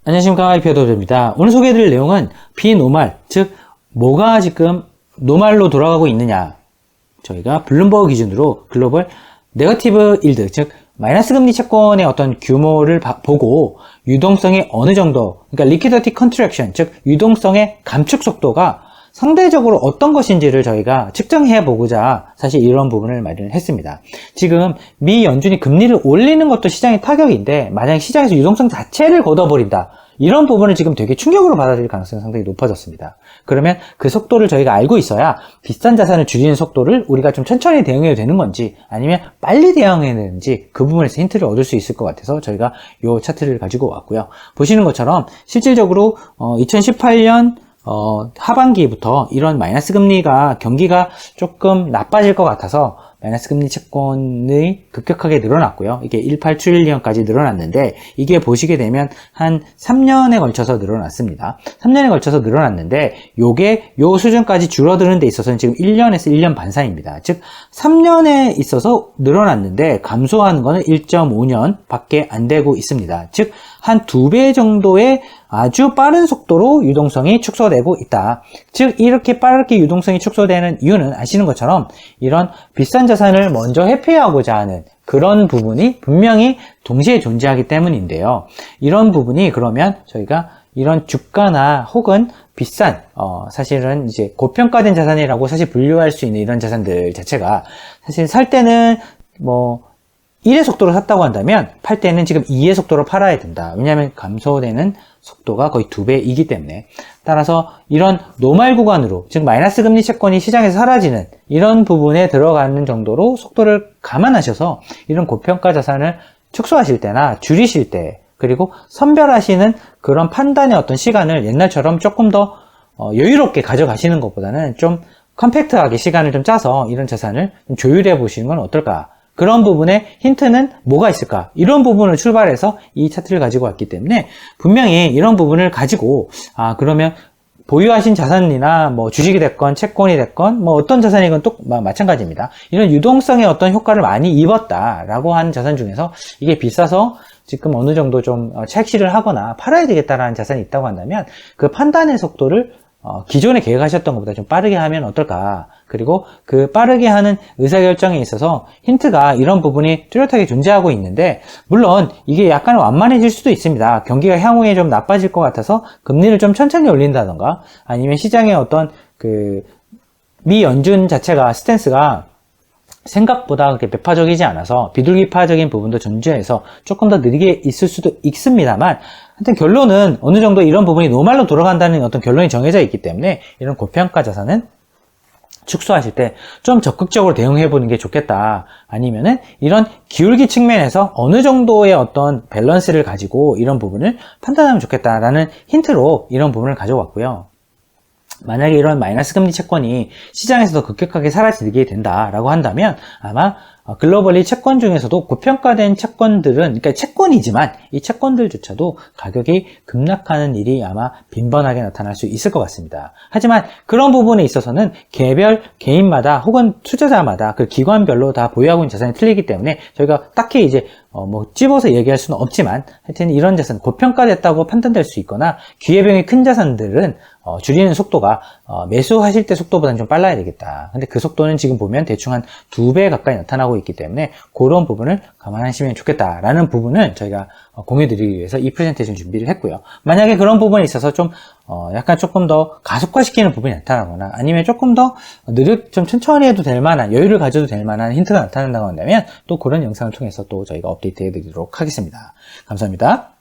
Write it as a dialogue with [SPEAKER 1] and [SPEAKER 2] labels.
[SPEAKER 1] 안녕하십니까, IP어더입니다. 오늘 소개해드릴 내용은 비노말, 즉 뭐가 지금 노말로 돌아가고 있느냐, 저희가 블룸버그 기준으로 글로벌 네거티브 일드, 즉 마이너스 금리 채권의 어떤 규모를 보고 유동성이 어느 정도, 그러니까 리퀴디티 컨트랙션, 즉 유동성의 감축 속도가 상대적으로 어떤 것인지를 저희가 측정해 보고자 사실 이런 부분을 마련했습니다. 지금 미 연준이 금리를 올리는 것도 시장의 타격인데, 만약 시장에서 유동성 자체를 걷어버린다, 이런 부분을 지금 되게 충격으로 받아들일 가능성이 상당히 높아졌습니다. 그러면 그 속도를 저희가 알고 있어야 비싼 자산을 줄이는 속도를 우리가 좀 천천히 대응해도 되는 건지 아니면 빨리 대응해야 되는지 그 부분에서 힌트를 얻을 수 있을 것 같아서 저희가 이 차트를 가지고 왔고요. 보시는 것처럼 실질적으로 2018년 하반기부터 이런 마이너스 금리가 경기가 조금 나빠질 것 같아서 마이너스 금리 채권이 급격하게 늘어났고요. 이게 18트릴리언까지 늘어났는데, 이게 보시게 되면 한 3년에 걸쳐서 늘어났습니다. 3년에 걸쳐서 늘어났는데, 요게 요 수준까지 줄어드는 데 있어서는 지금 1년에서 1년 반 사이입니다. 즉 3년에 있어서 늘어났는데 감소하는 거는 1.5년 밖에 안 되고 있습니다. 즉 한 2배 정도의 아주 빠른 속도로 유동성이 축소되고 있다. 즉 이렇게 빠르게 유동성이 축소되는 이유는 아시는 것처럼 이런 비싼 자산을 먼저 회피하고자 하는 그런 부분이 분명히 동시에 존재하기 때문인데요. 이런 부분이 그러면 저희가 이런 주가나 혹은 비싼 사실은 이제 고평가된 자산이라고 사실 분류할 수 있는 이런 자산들 자체가 사실 살 때는 뭐 1의 속도로 샀다고 한다면 팔 때는 지금 2의 속도로 팔아야 된다. 왜냐하면 감소되는 속도가 거의 2배이기 때문에. 따라서 이런 노말 구간으로, 즉 마이너스 금리 채권이 시장에서 사라지는 이런 부분에 들어가는 정도로 속도를 감안하셔서 이런 고평가 자산을 축소하실 때나 줄이실 때, 그리고 선별하시는 그런 판단의 어떤 시간을 옛날처럼 조금 더 여유롭게 가져가시는 것보다는 좀 컴팩트하게 시간을 좀 짜서 이런 자산을 좀 조율해 보시는 건 어떨까. 그런 부분에 힌트는 뭐가 있을까? 이런 부분을 출발해서 이 차트를 가지고 왔기 때문에 분명히 이런 부분을 가지고 그러면 보유하신 자산이나 뭐 주식이 됐건 채권이 됐건 뭐 어떤 자산이건 또 마찬가지입니다. 이런 유동성의 어떤 효과를 많이 입었다라고 하는 자산 중에서 이게 비싸서 지금 어느 정도 좀 착시를 하거나 팔아야 되겠다라는 자산이 있다고 한다면 그 판단의 속도를 기존에 계획하셨던 것보다 좀 빠르게 하면 어떨까. 그리고 그 빠르게 하는 의사결정에 있어서 힌트가 이런 부분이 뚜렷하게 존재하고 있는데, 물론 이게 약간 완만해질 수도 있습니다. 경기가 향후에 좀 나빠질 것 같아서 금리를 좀 천천히 올린다던가, 아니면 시장의 어떤 미 연준 자체가 스탠스가 생각보다 그렇게 매파적이지 않아서 비둘기파적인 부분도 존재해서 조금 더 느리게 있을 수도 있습니다만, 하여튼 결론은 어느 정도 이런 부분이 노말로 돌아간다는 어떤 결론이 정해져 있기 때문에 이런 고평가 자산은 축소하실 때 좀 적극적으로 대응해 보는 게 좋겠다. 아니면은 이런 기울기 측면에서 어느 정도의 어떤 밸런스를 가지고 이런 부분을 판단하면 좋겠다라는 힌트로 이런 부분을 가져왔고요. 만약에 이런 마이너스 금리 채권이 시장에서도 급격하게 사라지게 된다라고 한다면 아마 글로벌리 채권 중에서도 고평가된 채권들은, 그러니까 채권이지만 이 채권들조차도 가격이 급락하는 일이 아마 빈번하게 나타날 수 있을 것 같습니다. 하지만 그런 부분에 있어서는 개별 개인마다 혹은 투자자마다 그 기관별로 다 보유하고 있는 자산이 틀리기 때문에 저희가 딱히 이제 뭐 찝어서 얘기할 수는 없지만, 하여튼 이런 자산 고평가됐다고 판단될 수 있거나 기회비용이 큰 자산들은 줄이는 속도가 매수하실 때 속도보다는 좀 빨라야 되겠다. 근데 그 속도는 지금 보면 대충 한 2배 가까이 나타나고 있기 때문에 그런 부분을 감안하시면 좋겠다라는 부분을 저희가 공유드리기 위해서 이 프레젠테이션 준비를 했고요. 만약에 그런 부분에 있어서 좀 약간 조금 더 가속화시키는 부분이 나타나거나 아니면 조금 더 좀 천천히 해도 될 만한, 여유를 가져도 될 만한 힌트가 나타난다고 한다면 또 그런 영상을 통해서 또 저희가 업데이트 해드리도록 하겠습니다. 감사합니다.